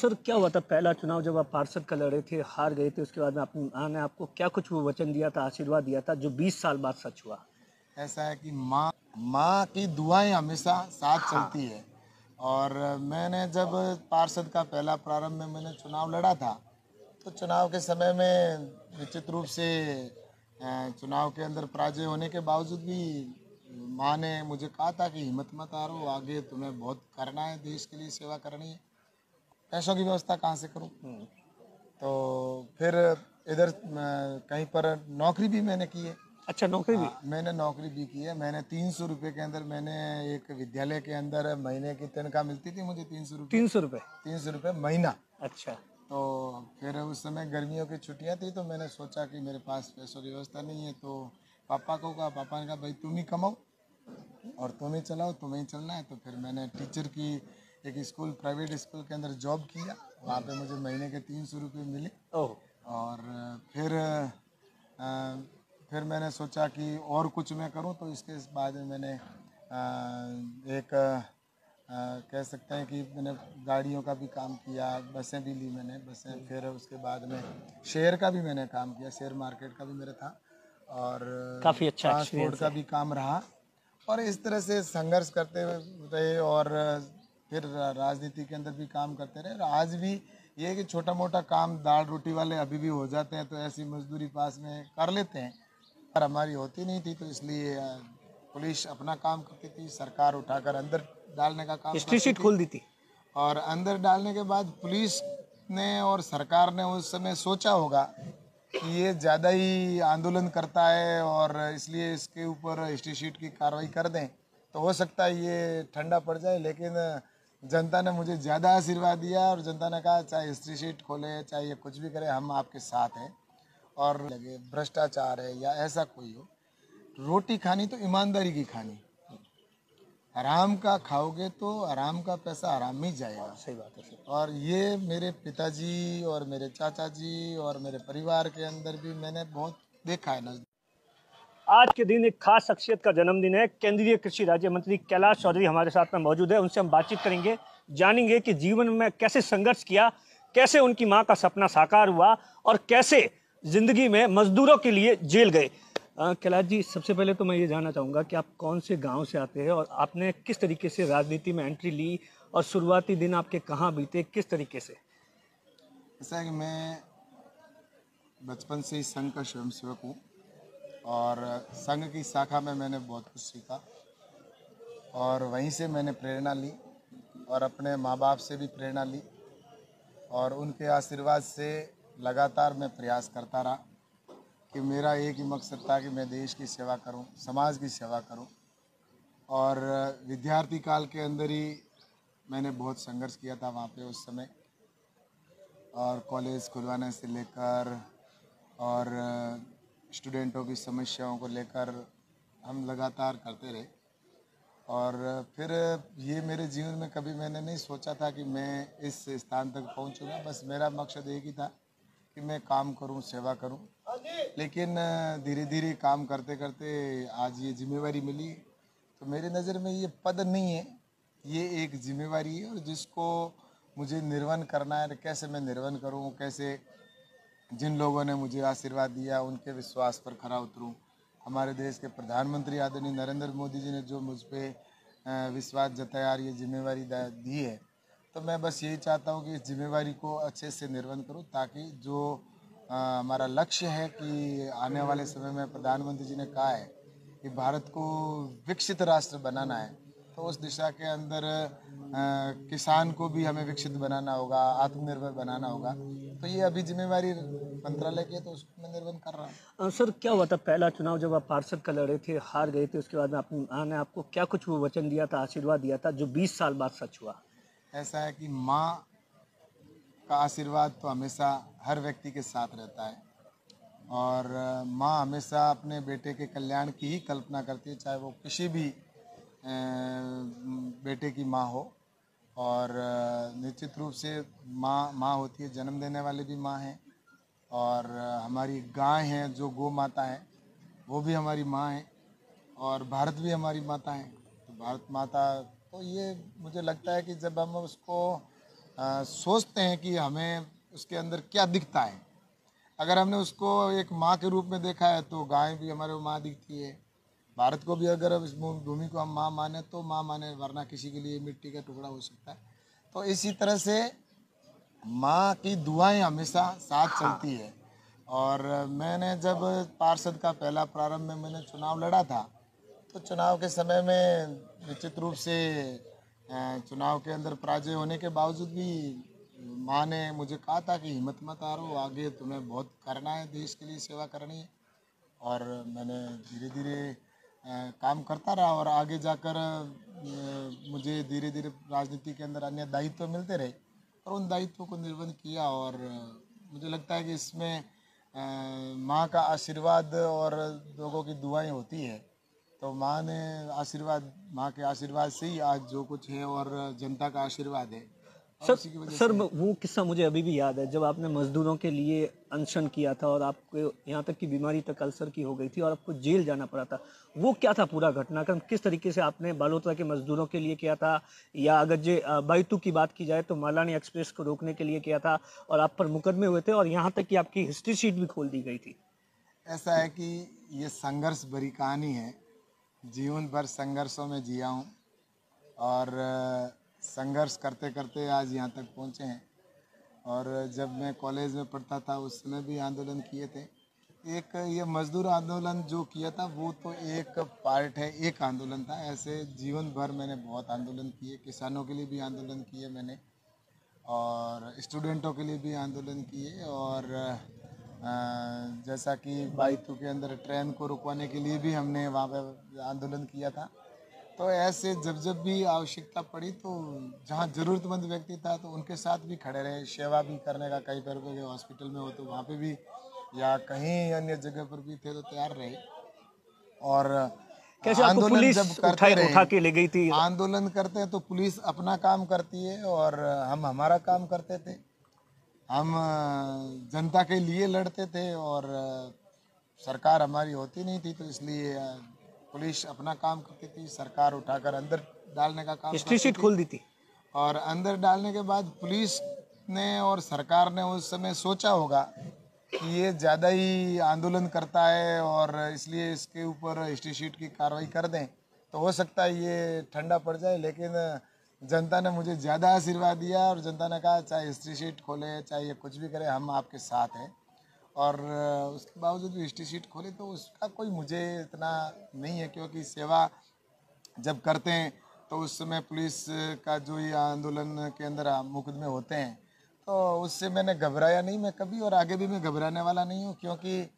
Sir क्या हुआ था पहला चुनाव जब आप पार्षद का लड़े थे, हार गए थे, उसके बाद में अपनी माँ ने आपको क्या कुछ वो वचन दिया था, आशीर्वाद दिया था जो 20 साल बाद सच हुआ? ऐसा है कि माँ की दुआएं हमेशा साथ हाँ। चलती है। और मैंने जब पार्षद का पहला प्रारंभ में मैंने चुनाव लड़ा था, तो चुनाव के समय में निश्चित रूप से चुनाव के अंदर पराजय होने के बावजूद भी माँ ने मुझे कहा था कि हिम्मत मत हारो, आगे तुम्हें बहुत करना है, देश के लिए सेवा करनी है। पैसों की व्यवस्था कहाँ से करूँ? तो फिर इधर कहीं पर नौकरी भी मैंने की है। अच्छा, नौकरी भी? हाँ, मैंने नौकरी भी की है। मैंने 300 रुपये के अंदर मैंने एक विद्यालय के अंदर महीने की तनख्वाह मिलती थी मुझे 300 रुपये। 300 रुपये? 300 रुपये महीना। अच्छा। तो फिर उस समय गर्मियों की छुट्टियां थी, तो मैंने सोचा कि मेरे पास पैसों की व्यवस्था नहीं है, तो पापा को कहा, पापा ने कहा भाई तुम ही कमाओ और तुम ही चलाओ, तुम्हें ही चलना है। तो फिर मैंने टीचर की एक स्कूल, प्राइवेट स्कूल के अंदर जॉब किया। वहाँ पे मुझे महीने के 300 रुपये मिले। ओह। और फिर अ, फिर मैंने सोचा कि और कुछ मैं करूं, तो इसके बाद में मैंने एक कह सकते हैं कि मैंने गाड़ियों का भी काम किया, बसें भी ली मैंने, बसें। फिर उसके बाद में शेयर का भी मैंने काम किया, शेयर मार्केट का भी मेरा था, और काफ़ी अच्छा ट्रांसपोर्ट एक्सपीरियंस का है। भी काम रहा। और इस तरह से संघर्ष करते रहे, और फिर राजनीति के अंदर भी काम करते रहे। और आज भी ये है कि छोटा मोटा काम दाल रोटी वाले अभी भी हो जाते हैं, तो ऐसी मजदूरी पास में कर लेते हैं। पर हमारी होती नहीं थी, तो इसलिए पुलिस अपना काम करती थी, सरकार उठाकर अंदर डालने का काम हिस्ट्री करती शीट थी। खोल दी थी? और अंदर डालने के बाद पुलिस ने और सरकार ने उस समय सोचा होगा कि ये ज़्यादा ही आंदोलन करता है, और इसलिए इसके ऊपर हिस्ट्री शीट की कार्रवाई कर दें, तो हो सकता है ये ठंडा पड़ जाए। लेकिन जनता ने मुझे ज़्यादा आशीर्वाद दिया, और जनता ने कहा चाहे हिस्ट्री शीट खोले, चाहे ये कुछ भी करे, हम आपके साथ हैं। और लगे भ्रष्टाचार है या ऐसा कोई हो, रोटी खानी तो ईमानदारी की खानी। हराम का खाओगे तो हराम का पैसा हराम में ही जाएगा। सही बात है सर। और ये मेरे पिताजी और मेरे चाचा जी और मेरे परिवार के अंदर भी मैंने बहुत देखा है नजदीक। आज के दिन एक खास शख्सियत का जन्मदिन है। केंद्रीय कृषि राज्य मंत्री कैलाश चौधरी हमारे साथ में मौजूद है। उनसे हम बातचीत करेंगे, जानेंगे कि जीवन में कैसे संघर्ष किया, कैसे उनकी मां का सपना साकार हुआ और कैसे जिंदगी में मजदूरों के लिए जेल गए। कैलाश जी, सबसे पहले तो मैं ये जानना चाहूँगा कि आप कौन से गांव से आते हैं और आपने किस तरीके से राजनीति में एंट्री ली और शुरुआती दिन आपके कहाँ बीते, किस तरीके से? ऐसा है कि मैं बचपन से ही संघ का स्वयंसेवक हूँ, और संघ की शाखा में मैंने बहुत कुछ सीखा, और वहीं से मैंने प्रेरणा ली, और अपने माँ बाप से भी प्रेरणा ली, और उनके आशीर्वाद से लगातार मैं प्रयास करता रहा कि मेरा एक ही मकसद था कि मैं देश की सेवा करूं, समाज की सेवा करूं। और विद्यार्थी काल के अंदर ही मैंने बहुत संघर्ष किया था वहाँ पे उस समय, और कॉलेज खुलवाने से लेकर और स्टूडेंटों की समस्याओं को लेकर हम लगातार करते रहे। और फिर ये मेरे जीवन में कभी मैंने नहीं सोचा था कि मैं इस स्थान तक पहुँचूँगा। बस मेरा मकसद एक ही था कि मैं काम करूं, सेवा करूं। लेकिन धीरे धीरे काम करते करते आज ये जिम्मेवारी मिली। तो मेरी नज़र में ये पद नहीं है, ये एक जिम्मेवारी है, और जिसको मुझे निर्वहन करना है। कैसे मैं निर्वहन करूं, कैसे जिन लोगों ने मुझे आशीर्वाद दिया उनके विश्वास पर खरा उतरूं। हमारे देश के प्रधानमंत्री आदरणीय नरेंद्र मोदी जी ने जो मुझ पर विश्वास जताया और ये जिम्मेवारी दी है, तो मैं बस यही चाहता हूँ कि इस जिम्मेवारी को अच्छे से निर्वहन करूँ, ताकि जो हमारा लक्ष्य है कि आने वाले समय में प्रधानमंत्री जी ने कहा है कि भारत को विकसित राष्ट्र बनाना है, तो उस दिशा के अंदर किसान को भी हमें विकसित बनाना होगा, आत्मनिर्भर बनाना होगा। तो ये अभी जिम्मेवारी मंत्रालय की है, तो उसको मैं निर्वहन कर रहा हूँ। सर क्या हुआ था पहला चुनाव जब आप पार्षद का लड़े थे, हार गए थे, उसके बाद में अपनी माँ ने आपको क्या कुछ वो वचन दिया था, आशीर्वाद दिया था जो 20 साल बाद सच हुआ? ऐसा है कि माँ का आशीर्वाद तो हमेशा हर व्यक्ति के साथ रहता है, और माँ हमेशा अपने बेटे के कल्याण की ही कल्पना करती है, चाहे वो किसी भी बेटे की माँ हो। और निश्चित रूप से माँ होती है, जन्म देने वाली भी माँ है। और हमारी गाय हैं जो गौ माता है, वो भी हमारी माँ है। और भारत भी हमारी माता है, तो भारत माता, तो ये मुझे लगता है कि जब हम उसको सोचते हैं कि हमें उसके अंदर क्या दिखता है। अगर हमने उसको एक माँ के रूप में देखा है तो गाय भी हमारे को माँ दिखती है। भारत को भी अगर अब इस भूमि को हम माँ माने तो माँ माने, वरना किसी के लिए मिट्टी का टुकड़ा हो सकता है। तो इसी तरह से माँ की दुआएं हमेशा साथ चलती है। और मैंने जब पार्षद का पहला प्रारंभ में मैंने चुनाव लड़ा था, तो चुनाव के समय में निश्चित रूप से चुनाव के अंदर पराजय होने के बावजूद भी माँ ने मुझे कहा था कि हिम्मत मत हारो, आगे तुम्हें बहुत करना है, देश के लिए सेवा करनी है। और मैंने धीरे धीरे काम करता रहा और आगे जाकर मुझे धीरे धीरे राजनीति के अंदर अन्य दायित्व मिलते रहे और उन दायित्वों को निर्वहन किया। और मुझे लगता है कि इसमें माँ का आशीर्वाद और लोगों की दुआएं होती है। तो माँ ने आशीर्वाद, माँ के आशीर्वाद से ही आज जो कुछ है और जनता का आशीर्वाद है, और सर उसी की वजह सर से। वो किस्सा मुझे अभी भी याद है जब आपने मजदूरों के लिए अनशन किया था और आपको यहाँ तक कि बीमारी तक अल्सर की हो गई थी और आपको जेल जाना पड़ा था। वो क्या था पूरा घटनाक्रम, किस तरीके से आपने बालोतरा के मजदूरों के लिए किया था? या अगर जे बाइतू की बात की जाए तो मालानी एक्सप्रेस को रोकने के लिए किया था और आप पर मुकदमे हुए थे और यहाँ तक कि आपकी हिस्ट्री शीट भी खोल दी गई थी। ऐसा है कि ये संघर्ष भरी कहानी है। जीवन भर संघर्षों में जिया हूँ और संघर्ष करते करते आज यहाँ तक पहुँचे हैं। और जब मैं कॉलेज में पढ़ता था उस समय भी आंदोलन किए थे। एक ये मजदूर आंदोलन जो किया था वो तो एक पार्ट है, एक आंदोलन था। ऐसे जीवन भर मैंने बहुत आंदोलन किए, किसानों के लिए भी आंदोलन किए मैंने, और स्टूडेंटों के लिए भी आंदोलन किए। और जैसा कि बाईतू के अंदर ट्रेन को रुकवाने के लिए भी हमने वहाँ पे आंदोलन किया था। तो ऐसे जब जब भी आवश्यकता पड़ी तो जहाँ ज़रूरतमंद व्यक्ति था तो उनके साथ भी खड़े रहे, सेवा भी करने का। कहीं पर भी हॉस्पिटल में हो तो वहाँ पे भी, या कहीं अन्य जगह पर भी थे तो तैयार रहे। और कैसे आपको आंदोलन पुलिस जब करते उठा रहे, के ले गई थी? आंदोलन करते हैं तो पुलिस अपना काम करती है और हम हमारा काम करते थे। हम जनता के लिए लड़ते थे और सरकार हमारी होती नहीं थी, तो इसलिए पुलिस अपना काम करती थी, सरकार उठाकर अंदर डालने का काम हिस्ट्री करती शीट थी। खोल दी थी। और अंदर डालने के बाद पुलिस ने और सरकार ने उस समय सोचा होगा कि ये ज़्यादा ही आंदोलन करता है और इसलिए इसके ऊपर हिस्ट्री शीट की कार्रवाई कर दें तो हो सकता है ये ठंडा पड़ जाए। लेकिन जनता ने मुझे ज़्यादा आशीर्वाद दिया और जनता ने कहा चाहे हिस्ट्री शीट खोले, चाहे ये कुछ भी करे, हम आपके साथ हैं। और उसके बावजूद भी हिस्ट्री शीट खोले तो उसका कोई मुझे इतना नहीं है, क्योंकि सेवा जब करते हैं तो उस समय पुलिस का जो ये आंदोलन के अंदर मुकदमे होते हैं तो उससे मैंने घबराया नहीं मैं कभी, और आगे भी मैं घबराने वाला नहीं हूँ। क्योंकि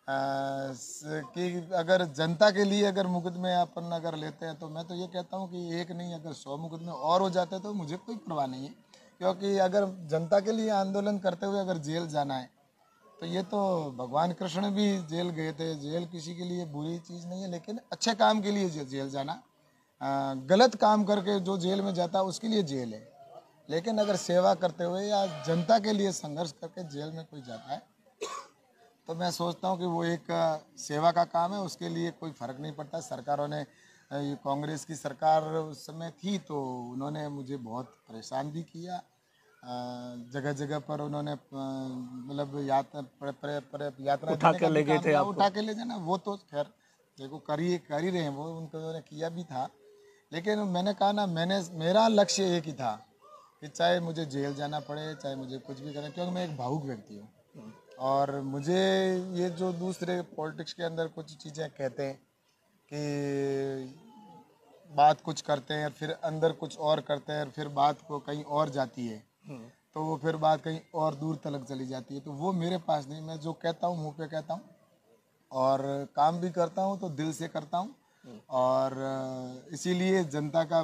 कि अगर जनता के लिए अगर मुकदमे अपन अगर लेते हैं तो मैं तो ये कहता हूँ कि एक नहीं अगर 100 मुकदमे और हो जाते तो मुझे कोई परवाह नहीं है। क्योंकि अगर जनता के लिए आंदोलन करते हुए अगर जेल जाना है तो ये तो भगवान कृष्ण भी जेल गए थे। जेल किसी के लिए बुरी चीज़ नहीं है, लेकिन अच्छे काम के लिए जेल जाना, गलत काम करके जो जेल में जाता है उसके लिए जेल है। लेकिन अगर सेवा करते हुए या जनता के लिए संघर्ष करके जेल में कोई जाता है तो मैं सोचता हूँ कि वो एक सेवा का काम है, उसके लिए कोई फर्क नहीं पड़ता। सरकारों ने, ये कांग्रेस की सरकार उस समय थी तो उन्होंने मुझे बहुत परेशान भी किया। जगह जगह पर उन्होंने मतलब यात्रा उठा देने कर का भी ले गए काम थे किया, आपको। उठा के ले जाना वो तो खैर देखो कर ही रहे हैं, वो उन्होंने किया भी था। लेकिन मैंने कहा ना, मेरा लक्ष्य एक ही था कि चाहे मुझे जेल जाना पड़े, चाहे मुझे कुछ भी करें, क्योंकि मैं एक भावुक व्यक्ति हूँ। और मुझे ये जो दूसरे पॉलिटिक्स के अंदर कुछ चीज़ें कहते हैं कि बात कुछ करते हैं फिर अंदर कुछ और करते हैं, फिर बात को कहीं और जाती है तो वो फिर बात कहीं और दूर तलक चली जाती है, तो वो मेरे पास नहीं। मैं जो कहता हूँ मुंह पे कहता हूँ और काम भी करता हूँ तो दिल से करता हूँ। और इसीलिए जनता का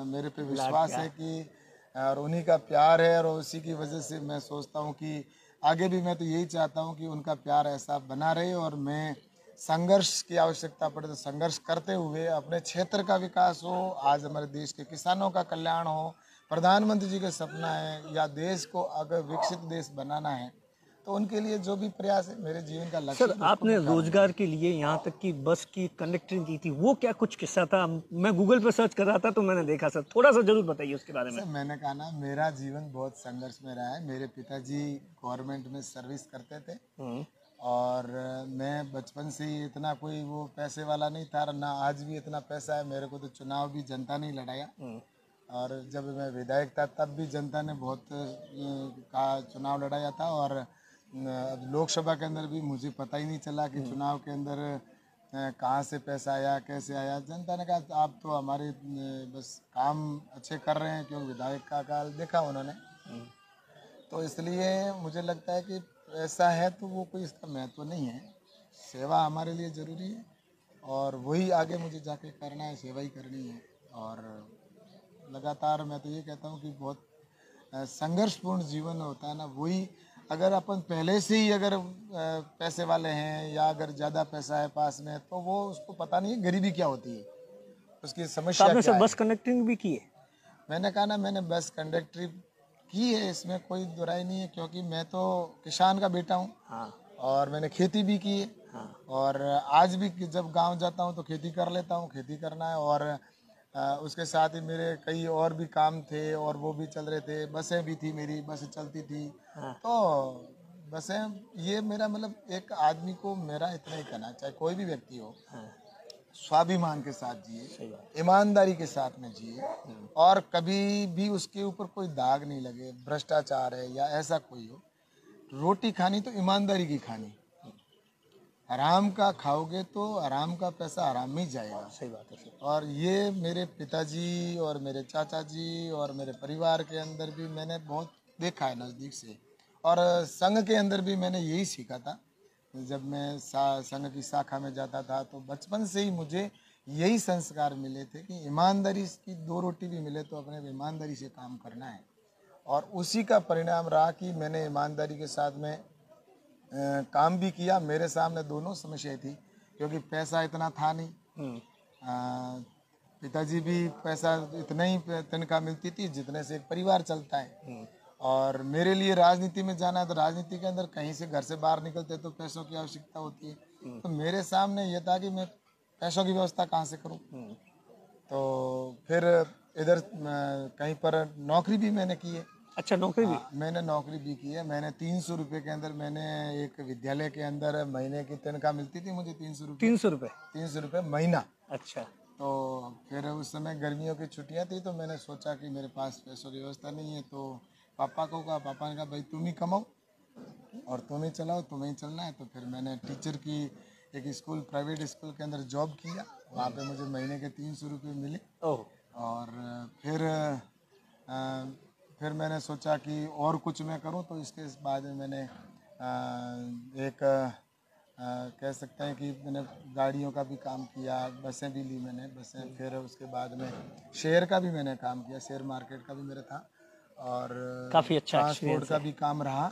मेरे पे विश्वास है कि, और उन्हीं का प्यार है, और उसी की वजह से मैं सोचता हूँ कि आगे भी मैं तो यही चाहता हूँ कि उनका प्यार ऐसा बना रहे और मैं संघर्ष की आवश्यकता पड़े तो संघर्ष करते हुए अपने क्षेत्र का विकास हो, आज हमारे देश के किसानों का कल्याण हो, प्रधानमंत्री जी का सपना है, या देश को अगर विकसित देश बनाना है तो उनके लिए जो भी प्रयास है मेरे जीवन का लक्ष्य सर, है, उसको आपने मैं करूंगा। रोजगार के लिए यहाँ तक कि बस की कंडक्टरिंग की थी, वो क्या कुछ किस्सा था? मैं गूगल पर सर्च कर रहा था तो मैंने देखा। सर, थोड़ा सा जरूर बताइए उसके बारे में। सर मैंने कहा ना, मेरा जीवन बहुत संघर्ष में रहा है। मेरे पिताजी गवर्नमेंट में सर्विस करते थे और मैं बचपन से ही इतना कोई वो पैसे वाला नहीं था, ना आज भी इतना पैसा है मेरे को। तो चुनाव भी जनता ने ही लड़ाया और जब मैं विधायक था तब भी जनता ने बहुत का चुनाव लड़ाया था। और अब लोकसभा के अंदर भी मुझे पता ही नहीं चला कि चुनाव के अंदर कहाँ से पैसा आया, कैसे आया। जनता ने कहा आप तो हमारे बस काम अच्छे कर रहे हैं, क्योंकि विधायक का काल देखा उन्होंने। तो इसलिए मुझे लगता है कि ऐसा है तो वो कोई इसका महत्व नहीं है। सेवा हमारे लिए ज़रूरी है और वही आगे मुझे जाके करना है, सेवा ही करनी है। और लगातार मैं तो ये कहता हूँ कि बहुत संघर्षपूर्ण जीवन होता है ना, वही अगर अपन पहले से ही अगर पैसे वाले हैं या अगर ज़्यादा पैसा है पास में, तो वो उसको पता नहीं है गरीबी क्या होती है, उसकी तो समस्या आपने सर क्या बस है। कंडक्टरिंग भी की है? मैंने कहा ना, मैंने बस कंडक्टरी की है, इसमें कोई दुराई नहीं है, क्योंकि मैं तो किसान का बेटा हूँ हाँ। और मैंने खेती भी की है। हाँ। और आज भी जब गांव जाता हूँ तो खेती कर लेता हूँ, खेती करना है। और उसके साथ ही मेरे कई और भी काम थे और वो भी चल रहे थे। बसें भी थी, मेरी बस चलती थी। हाँ। तो बसें, ये मेरा मतलब एक आदमी को मेरा इतना ही कहना, चाहे कोई भी व्यक्ति हो, हाँ। स्वाभिमान के साथ सही जिए, बात। ईमानदारी के साथ में जिए और कभी भी उसके ऊपर कोई दाग नहीं लगे, भ्रष्टाचार है या ऐसा कोई हो। रोटी खानी तो ईमानदारी की खानी, हराम का खाओगे तो हराम का पैसा हराम में ही जाएगा। सही बात है सर। और ये मेरे पिताजी और मेरे चाचा जी और मेरे परिवार के अंदर भी मैंने बहुत देखा है नज़दीक से। और संघ के अंदर भी मैंने यही सीखा था। जब मैं संघ की शाखा में जाता था तो बचपन से ही मुझे यही संस्कार मिले थे कि ईमानदारी की दो रोटी भी मिले तो अपने ईमानदारी से काम करना है। और उसी का परिणाम रहा कि मैंने ईमानदारी के साथ में काम भी किया। मेरे सामने दोनों समस्याएं थी, क्योंकि पैसा इतना था नहीं। पिताजी भी पैसा इतना ही तनख्वाह मिलती थी जितने से एक परिवार चलता है। और मेरे लिए राजनीति में जाना है तो राजनीति के अंदर कहीं से घर से बाहर निकलते तो पैसों की आवश्यकता होती है। तो मेरे सामने ये था कि मैं पैसों की व्यवस्था कहाँ से करूँ। तो फिर इधर कहीं पर नौकरी भी मैंने की है। अच्छा, नौकरी भी? हाँ, मैंने नौकरी भी की है। मैंने 300 रुपये के अंदर, मैंने एक विद्यालय के अंदर महीने की तनख्वाह मिलती थी मुझे 300 रुपये। 300 रुपये? 300 रुपये महीना। अच्छा। तो फिर उस समय गर्मियों की छुट्टियां थी तो मैंने सोचा कि मेरे पास पैसों की व्यवस्था नहीं है, तो पापा को कहा। पापा ने कहा भाई तुम ही कमाओ और तुम ही चलाओ, तुम्हें ही चलना है। तो फिर मैंने टीचर की एक स्कूल, प्राइवेट स्कूल के अंदर जॉब किया। वहाँ पे मुझे महीने के 300 रुपये मिले। ओह। और फिर फिर मैंने सोचा कि और कुछ मैं करूं। तो इसके बाद में मैंने एक कह सकते हैं कि मैंने गाड़ियों का भी काम किया, बसें भी ली मैंने, बसें। फिर उसके बाद में शेयर का भी मैंने काम किया, शेयर मार्केट का भी मेरा था। और काफी अच्छा ट्रांसपोर्ट एक्सपीरियंस का है। भी काम रहा।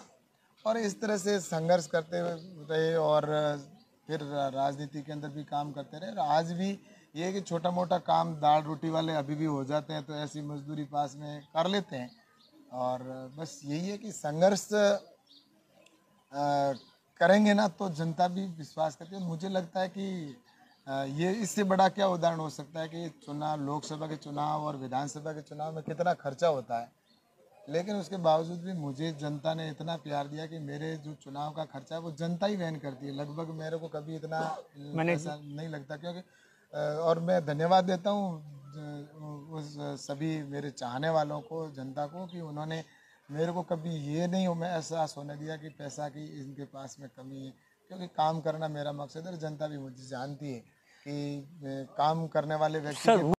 और इस तरह से संघर्ष करते रहे और फिर राजनीति के अंदर भी काम करते रहे। और आज भी ये है कि छोटा मोटा काम दाल रोटी वाले अभी भी हो जाते हैं, तो ऐसी मजदूरी पास में कर लेते हैं। और बस यही है कि संघर्ष करेंगे ना तो जनता भी विश्वास करती है। मुझे लगता है कि ये इससे बड़ा क्या उदाहरण हो सकता है कि चुनाव, लोकसभा के चुनाव और विधानसभा के चुनाव में कितना खर्चा होता है, लेकिन उसके बावजूद भी मुझे जनता ने इतना प्यार दिया कि मेरे जो चुनाव का खर्चा है वो जनता ही वहन करती है। लगभग मेरे को कभी इतना पैसा नहीं लगता, क्योंकि और मैं धन्यवाद देता हूँ उस सभी मेरे चाहने वालों को, जनता को, कि उन्होंने मेरे को कभी ये नहीं हो मैं एहसास होने दिया कि पैसा की इनके पास में कमी है। क्योंकि काम करना मेरा मकसद है और जनता भी मुझे जानती है कि काम करने वाले व्यक्ति सर के